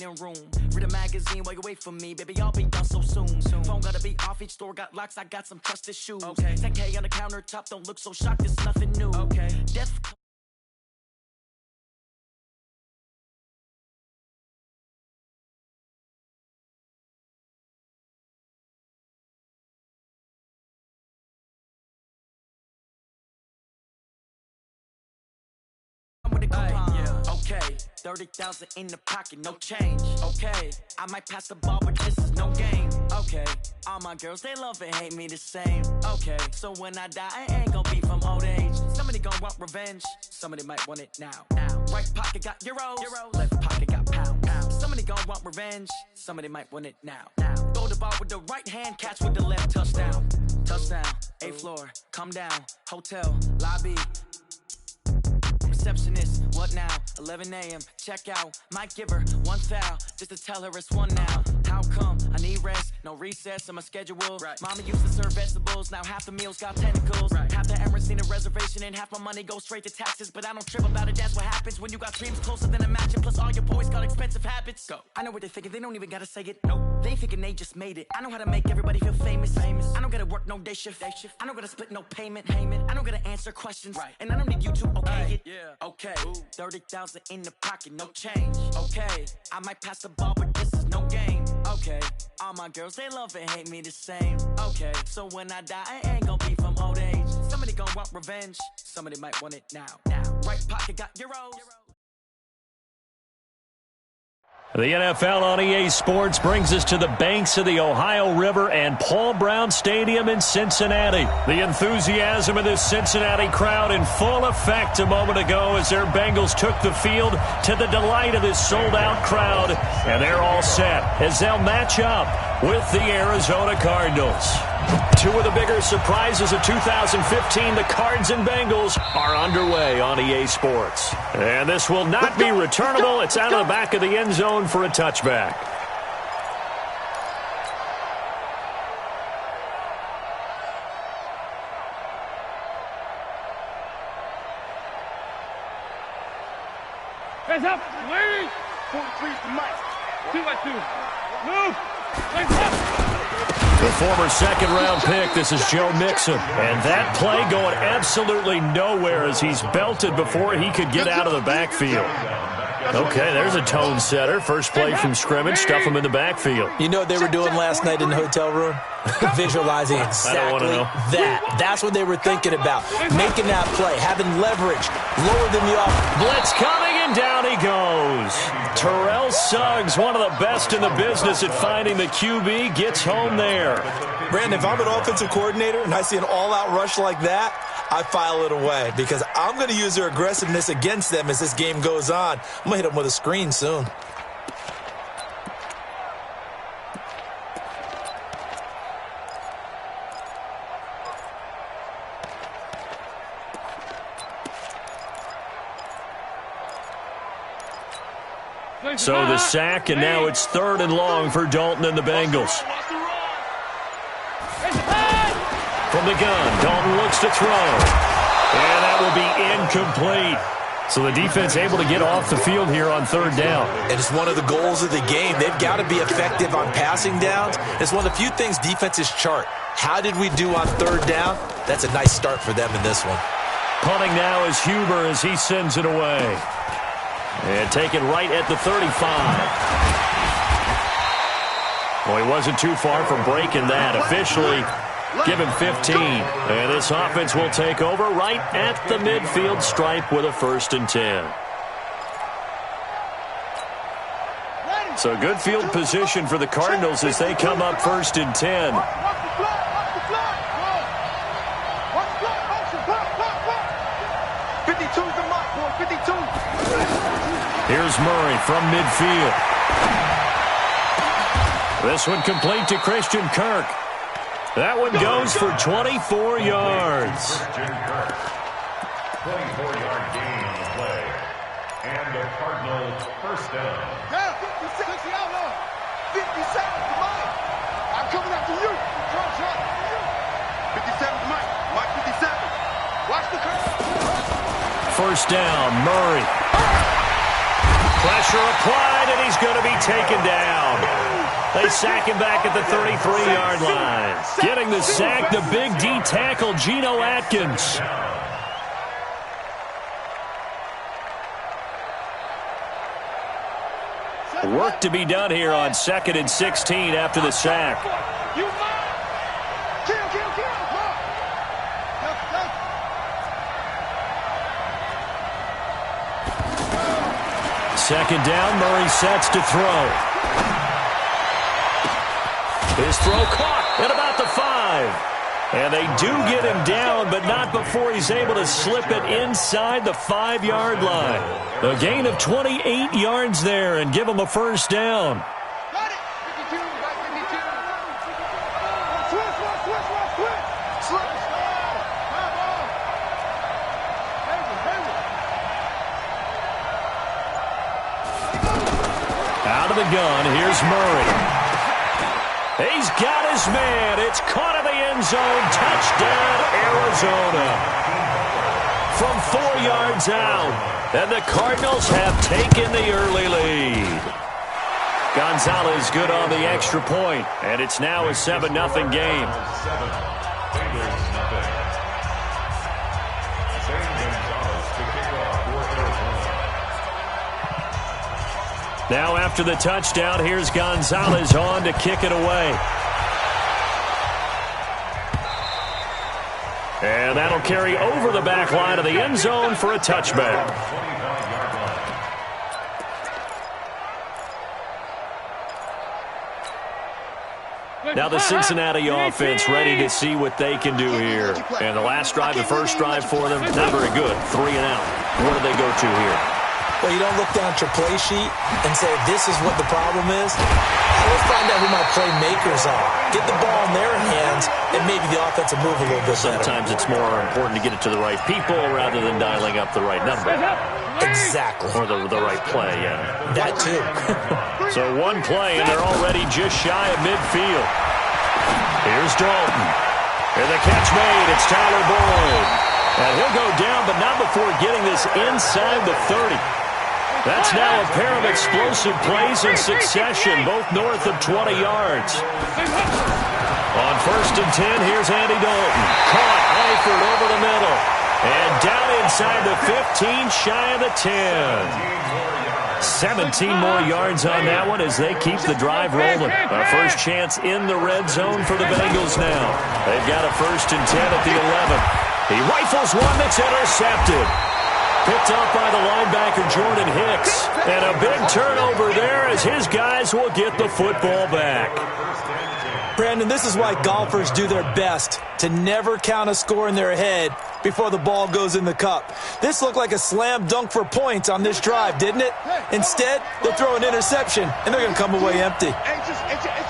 room. Read a magazine while you wait for me, baby, I'll be done so soon. Phone gotta be off, each store got locks, I got some trusted shoes. 10K on the countertop, don't look so shocked, it's nothing new. Death. Okay, 30,000 in the pocket, no change. Okay, I might pass the ball, but this is no game. Okay, all my girls, they love and hate me the same. Okay, so when I die, I ain't gonna be from old age. Somebody gonna want revenge, somebody might want it now. Right pocket got euros, left pocket got pounds. Somebody gonna want revenge, somebody might want it now. Throw the ball with the right hand, catch with the left, touchdown. Touchdown, 8th floor, come down, hotel, lobby. Receptionist, what now? 11 a.m. check out. Might give her one foul just to tell her it's one now. How come? I need rest, no recess in my schedule. Mama used to serve vegetables, now half the meals got tentacles. Half the Emirates need a reservation and half my money goes straight to taxes. But I don't trip about it, that's what happens when you got dreams closer than a match. And plus all your boys got expensive habits. Go. I know what they're thinking, they don't even gotta say it. Nope. They thinking they just made it. I know how to make everybody feel famous. I don't gotta work no day shift. I don't gotta split no payment. I don't gotta answer questions. And I don't need you to okay it. Okay, 30,000 in the pocket, no change. Okay, I might pass the ball, but this is no game. Okay, all my girls, they love and hate me the same. Okay, so when I die, I ain't gonna be from old age. Somebody gonna want revenge, somebody might want it now. Right pocket got euros. The NFL on EA Sports brings us to the banks of the Ohio River and Paul Brown Stadium in Cincinnati. The enthusiasm of this Cincinnati crowd in full effect a moment ago as their Bengals took the field to the delight of this sold-out crowd. And they're all set as they'll match up with the Arizona Cardinals. Two of the bigger surprises of 2015, the Cards and Bengals, are underway on EA Sports. And this will not be returnable. It's out of the back of the end zone for a touchback. Hands up, ladies. 43 to Mike. 2 by 2. Move. Hands up. The former second-round pick, this is Joe Mixon. And that play going absolutely nowhere as he's belted before he could get out of the backfield. Okay, there's a tone setter. First play from scrimmage, stuff him in the backfield. You know what they were doing last night in the hotel room? Visualizing exactly that. That's what they were thinking about. Making that play, having leverage, lower than the off. Blitz coming, and down he goes. Terrell Suggs, one of the best in the business at finding the QB, gets home there. Brandon, if I'm an offensive coordinator and I see an all-out rush like that, I file it away because I'm going to use their aggressiveness against them as this game goes on. I'm going to hit them with a screen soon. So the sack, and now it's 3rd and long for Dalton and the Bengals. From the gun, Dalton looks to throw. And that will be incomplete. So the defense able to get off the field here on 3rd down. And it's one of the goals of the game. They've got to be effective on passing downs. It's one of the few things defenses chart. How did we do on 3rd down? That's a nice start for them in this one. Punting now is Huber as he sends it away. And taken right at the 35. Well, he wasn't too far from breaking that. Officially, give him 15. And this offense will take over right at the midfield stripe with a 1st and 10. So good field position for the Cardinals as they come up 1st and 10. Here's Murray from midfield. This one complete to Christian Kirk. That one goes for 24 yards. 24-yard gain on the play. And the Cardinals 1st down. Yeah, 56 out now. 57 to Mike. I'm coming after you. 57 to Mike. Mike 57. Watch the curve. 1st down, Murray. Pressure applied, and he's going to be taken down. They sack him back at the 33-yard line. Getting the sack, the big D tackle, Geno Atkins. Work to be done here on 2nd and 16 after the sack. Second down, Murray sets to throw. His throw caught at about the 5. And they do get him down, but not before he's able to slip it inside the 5-yard line. A gain of 28 yards there and give him a first down. Got it. 52, right 52. Switch. Out of the gun, here's Murray. He's got his man. It's caught in the end zone. Touchdown, Arizona. From 4 yards out. And the Cardinals have taken the early lead. Gonzalez good on the extra point. And it's now a 7-0 game. Now after the touchdown, here's Gonzalez on to kick it away. And that'll carry over the back line of the end zone for a touchback. Now the Cincinnati offense ready to see what they can do here. And the last drive, the first drive for them, not very good. 3 and out. What do they go to here? Well, you don't look down at your play sheet and say, this is what the problem is. Let's find out who my playmakers are. Get the ball in their hands, and maybe the offense will move a little bit better. Sometimes it's more important to get it to the right people rather than dialing up the right number. Exactly. Or the right play, yeah. That too. So one play, and they're already just shy of midfield. Here's Dalton. And the catch made. It's Tyler Boyd. And he'll go down, but not before getting this inside the 30. That's now a pair of explosive plays in succession, both north of 20 yards. On 1st and 10, here's Andy Dalton. Caught, Eifert over the middle. And down inside the 15, shy of the 10. 17 more yards on that one as they keep the drive rolling. A first chance in the red zone for the Bengals now. They've got a 1st and 10 at the 11. He rifles one that's intercepted. Picked up by the linebacker, Jordan Hicks. And a big turnover there as his guys will get the football back. Brandon, this is why golfers do their best to never count a score in their head before the ball goes in the cup. This looked like a slam dunk for points on this drive, didn't it? Instead, they'll throw an interception, and they're going to come away empty. It's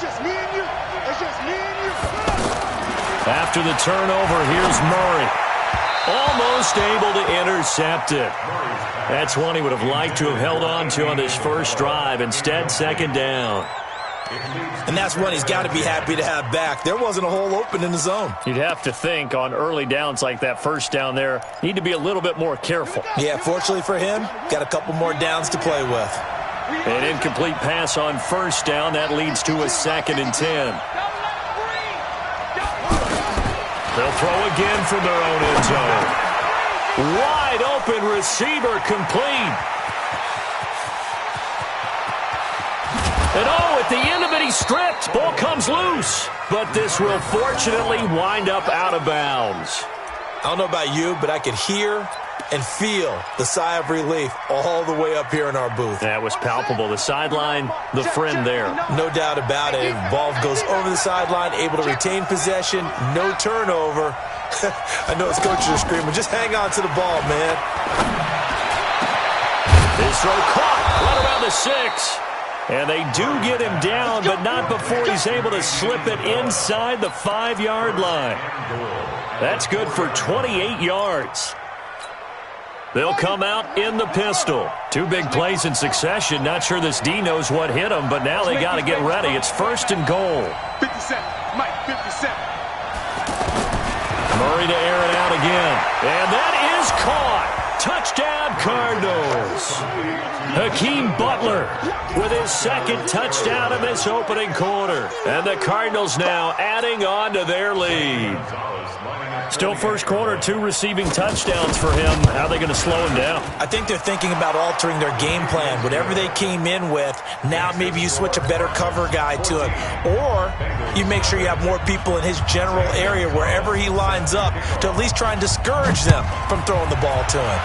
just me and you. It's just me and you. After the turnover, here's Murray. Almost able to intercept it. That's one he would have liked to have held on to on this first drive. Instead, 2nd down. And that's one he's got to be happy to have back. There wasn't a hole open in the zone. You'd have to think on early downs like that first down there, need to be a little bit more careful. Yeah, fortunately for him, got a couple more downs to play with. An incomplete pass on 1st down. That leads to a 2nd and 10. They'll throw again from their own end zone. Wide open receiver complete. And at the end of it, he's stripped. Ball comes loose. But this will fortunately wind up out of bounds. I don't know about you, but I could hear and feel the sigh of relief all the way up here in our booth. That was palpable. The sideline, the friend there. No doubt about it. Ball goes over the sideline, able to retain possession, no turnover. I know his coaches are screaming, just hang on to the ball, man. His throw caught right around the 6. And they do get him down, but not before he's able to slip it inside the 5-yard line. That's good for 28 yards. They'll come out in the pistol. 2 big plays in succession. Not sure this D knows what hit him, but now they got to get ready. It's 1st and goal. 57, Mike, 57. Murray to air it out again. And that is caught. Touchdown, Cardinals. Hakeem Butler with his second touchdown in this opening quarter. And the Cardinals now adding on to their lead. Still first quarter, 2 receiving touchdowns for him. How are they going to slow him down? I think they're thinking about altering their game plan. Whatever they came in with, now maybe you switch a better cover guy to him. Or you make sure you have more people in his general area wherever he lines up to at least try and discourage them from throwing the ball to him.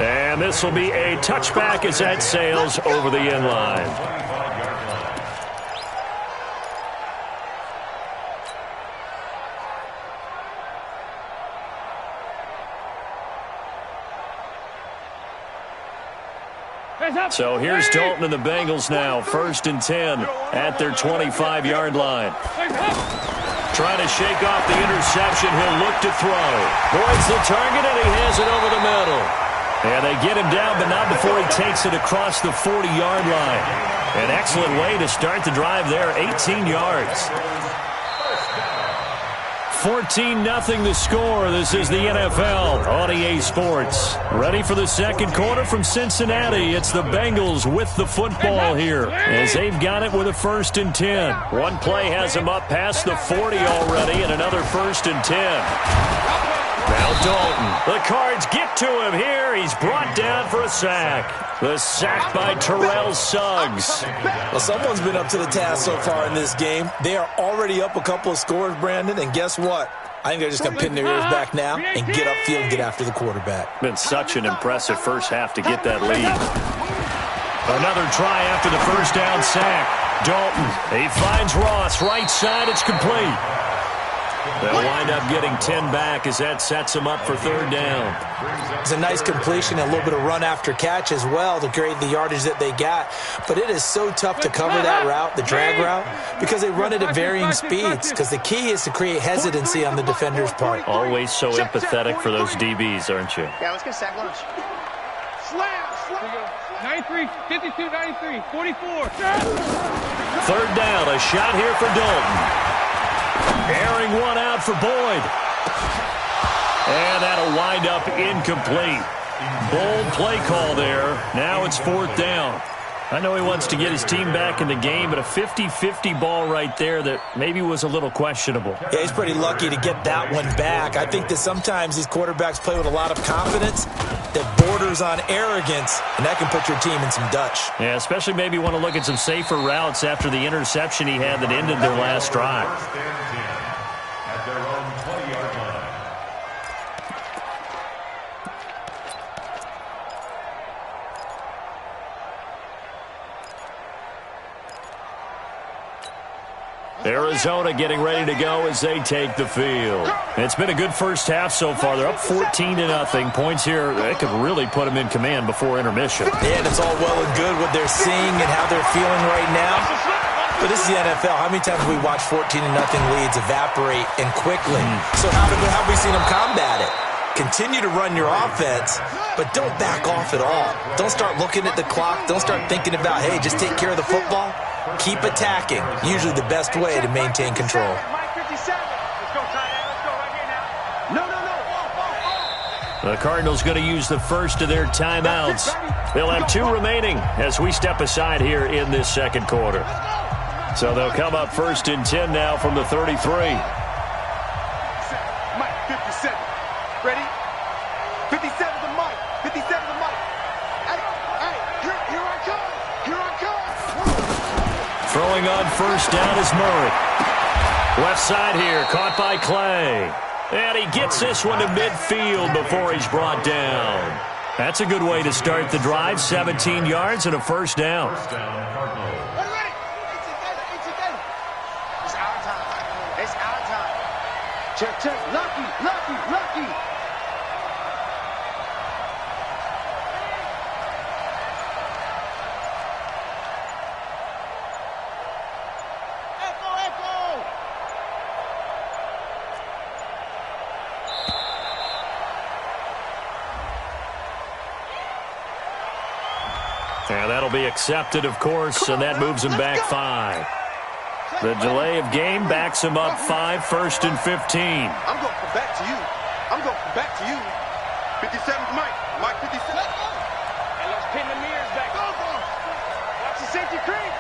And this will be a touchback as that sails over the end line. So here's Dalton and the Bengals now, 1st and 10 at their 25-yard line. Trying to shake off the interception. He'll look to throw. Boyd's the target, and he has it over the middle. And they get him down, but not before he takes it across the 40-yard line. An excellent way to start the drive there, 18 yards. 14-0 the score. This is the NFL on EA Sports. Ready for the second quarter from Cincinnati. It's the Bengals with the football here as they've got it with a 1st and 10. One play has them up past the 40 already, and another 1st and 10. Now Dalton. The Cards get to him here. He's brought down for a sack. The sack by Terrell Suggs. Well, someone's been up to the task so far in this game. They are already up a couple of scores, Brandon, and guess what? I think they're just going to pin their ears back now and get upfield and get after the quarterback. Been such an impressive first half to get that lead. Another try after the first down sack. Dalton, he finds Ross, right side, it's complete. They'll wind up getting 10 back as that sets them up for 3rd down. It's a nice completion and a little bit of run after catch as well to create the yardage that they got. But it is so tough to cover that route, the drag route, because they run it at varying speeds. Because the key is to create hesitancy on the defender's part. Always so empathetic for those DBs, aren't you? Yeah, let's get sack lunch. Slam! 93, 52, 93, 44. 3rd down, a shot here for Dalton. Airing one out for Boyd. And that'll wind up incomplete. Bold play call there. Now it's 4th down. I know he wants to get his team back in the game, but a 50-50 ball right there that maybe was a little questionable. Yeah, he's pretty lucky to get that one back. I think that sometimes these quarterbacks play with a lot of confidence that borders on arrogance, and that can put your team in some Dutch. Yeah, especially maybe want to look at some safer routes after the interception he had that ended their last drive. At their own 20-yard line. Arizona getting ready to go as they take the field. It's been a good first half so far. They're up 14-0. Points here, they could really put them in command before intermission. Yeah, and it's all well and good what they're seeing and how they're feeling right now. But this is the NFL. How many times have we watched 14-0 leads evaporate and quickly? So how have we seen them combat it? Continue to run your offense, but don't back off at all. Don't start looking at the clock. Don't start thinking about, hey, just take care of the football. Keep attacking. Usually the best way to maintain control. The Cardinals going to use the first of their timeouts. They'll have 2 remaining as we step aside here in this second quarter. So they'll come up 1st and 10 now from the 33. Mike, 57. Ready? 57 to Mike. 57 to Mike. Hey, here I come. Here I come. Throwing on 1st down is Murray. Left side here, caught by Clay. And he gets this one to midfield before he's brought down. That's a good way to start the drive. 17 yards and a 1st down. It's our time. It's our time. Check. Lucky. And that'll be accepted, of course, and that moves him back 5. The delay of game backs him up 5, 1st and 15. I'm going from back to you. I'm going from back to you. 57's Mike. Mike 57. And let's pin the mirrors back. Watch the safety creep.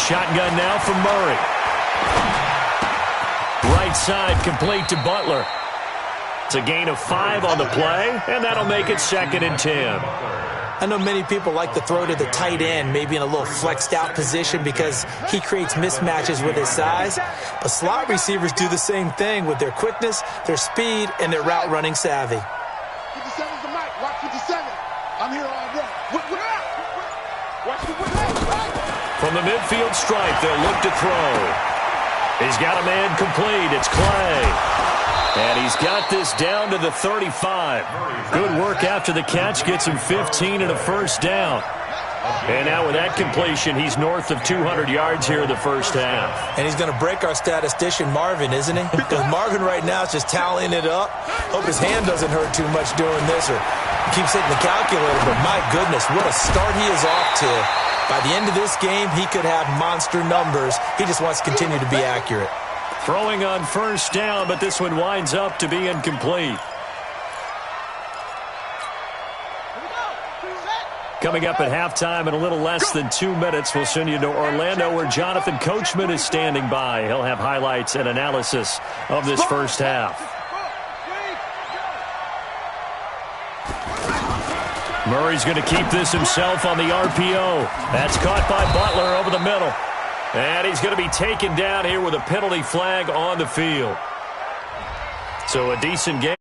Shotgun now from Murray. Right side complete to Butler. It's a gain of 5 on the play, and that'll make it 2nd and 10. I know many people like to throw to the tight end, maybe in a little flexed out position because he creates mismatches with his size. But slot receivers do the same thing with their quickness, their speed, and their route running savvy. 57's the Mike. Watch 57. I'm here all day. Watch the From the midfield stripe, they'll look to throw. He's got a man complete. It's Clay. And he's got this down to the 35. Good work after the catch. Gets him 15 and a first down. And now with that completion, he's north of 200 yards here in the first half. And he's going to break our statistician Marvin, isn't he? Because Marvin right now is just tallying it up. Hope his hand doesn't hurt too much doing this or keeps hitting the calculator. But my goodness, what a start he is off to. By the end of this game, he could have monster numbers. He just wants to continue to be accurate. Throwing on first down, but this one winds up to be incomplete. Coming up at halftime in a little less than 2 minutes, we'll send you to Orlando where Jonathan Coachman is standing by. He'll have highlights and analysis of this first half. Murray's going to keep this himself on the RPO. That's caught by Butler over the middle. And he's going to be taken down here with a penalty flag on the field. So a decent game.